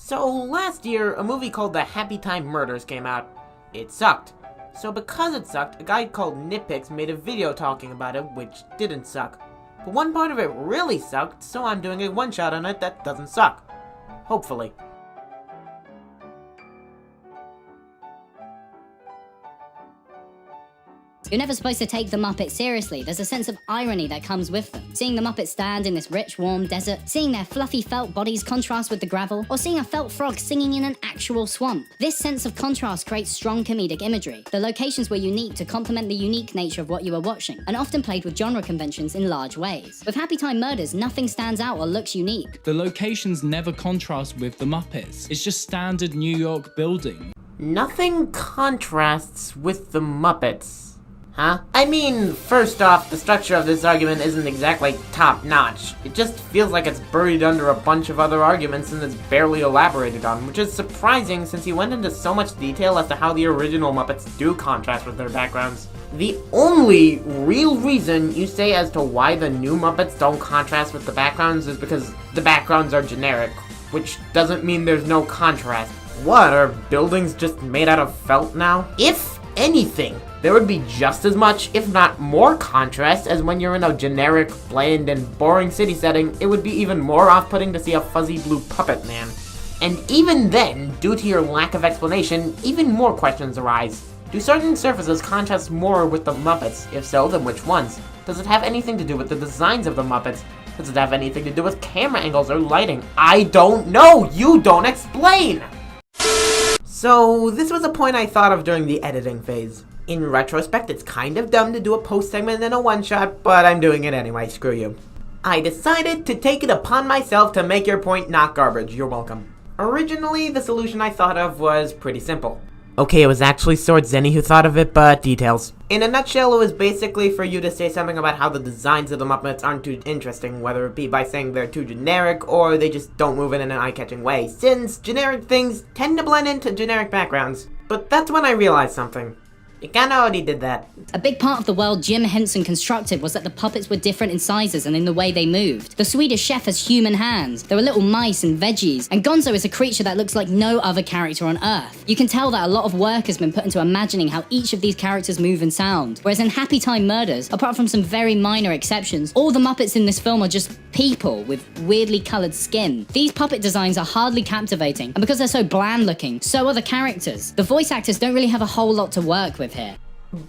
So last year, a movie called The Happytime Murders came out. It sucked. So because it sucked, a guy called Nitpicks made a video talking about it, which didn't suck. But one part of it really sucked, so I'm doing a one-shot on it that doesn't suck. Hopefully. You're never supposed to take the Muppets seriously. There's a sense of irony that comes with them. Seeing the Muppets stand in this rich, warm desert, seeing their fluffy felt bodies contrast with the gravel, or seeing a felt frog singing in an actual swamp. This sense of contrast creates strong comedic imagery. The locations were unique to complement the unique nature of what you were watching, and often played with genre conventions in large ways. With Happytime Murders, nothing stands out or looks unique. The locations never contrast with the Muppets. It's just standard New York building. Nothing contrasts with the Muppets. Huh? I mean, first off, the structure of this argument isn't exactly top-notch. It just feels like it's buried under a bunch of other arguments and is barely elaborated on, which is surprising since he went into so much detail as to how the original Muppets do contrast with their backgrounds. The only real reason you say as to why the new Muppets don't contrast with the backgrounds is because the backgrounds are generic, which doesn't mean there's no contrast. What, are buildings just made out of felt now? If anything, there would be just as much, if not more, contrast as when you're in a generic, bland, and boring city setting. It would be even more off-putting to see a fuzzy blue puppet man. And even then, due to your lack of explanation, even more questions arise. Do certain surfaces contrast more with the Muppets? If so, then which ones? Does it have anything to do with the designs of the Muppets? Does it have anything to do with camera angles or lighting? I don't know! You don't explain! So, this was a point I thought of during the editing phase. In retrospect, it's kind of dumb to do a post-segment and a one-shot, but I'm doing it anyway, screw you. I decided to take it upon myself to make your point not garbage, you're welcome. Originally, the solution I thought of was pretty simple. Okay, it was actually Sword Zenny who thought of it, but details. In a nutshell, it was basically for you to say something about how the designs of the Muppets aren't too interesting, whether it be by saying they're too generic, or they just don't move in an eye-catching way, since generic things tend to blend into generic backgrounds. But that's when I realized something. You kinda already did that. A big part of the world Jim Henson constructed was that the puppets were different in sizes and in the way they moved. The Swedish chef has human hands, there were little mice and veggies, and Gonzo is a creature that looks like no other character on Earth. You can tell that a lot of work has been put into imagining how each of these characters move and sound. Whereas in Happytime Murders, apart from some very minor exceptions, all the Muppets in this film are just people with weirdly coloured skin. These puppet designs are hardly captivating, and because they're so bland looking, so are the characters. The voice actors don't really have a whole lot to work with here.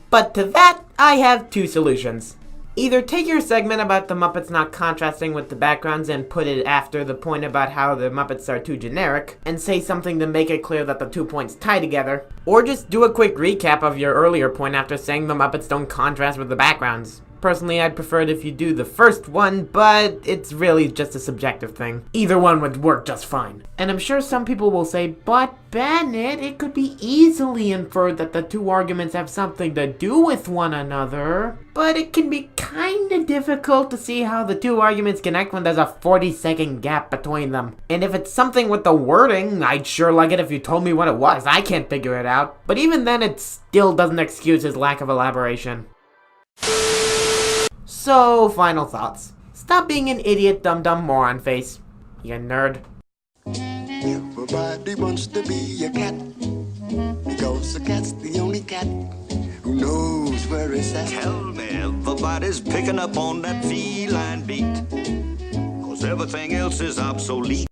But to that, I have two solutions. Either take your segment about the Muppets not contrasting with the backgrounds and put it after the point about how the Muppets are too generic, and say something to make it clear that the 2 points tie together, or just do a quick recap of your earlier point after saying the Muppets don't contrast with the backgrounds. Personally, I'd prefer it if you do the first one, but it's really just a subjective thing. Either one would work just fine. And I'm sure some people will say, but Bennett, it could be easily inferred that the two arguments have something to do with one another. But it can be kinda difficult to see how the two arguments connect when there's a 40-second gap between them. And if it's something with the wording, I'd sure like it if you told me what it was. I can't figure it out. But even then, it still doesn't excuse his lack of elaboration. So, final thoughts. Stop being an idiot dum-dum moron face, you nerd. Everybody wants to be a cat, because a cat's the only cat who knows where it's at. Tell me everybody's picking up on that feline beat, 'cause everything else is obsolete.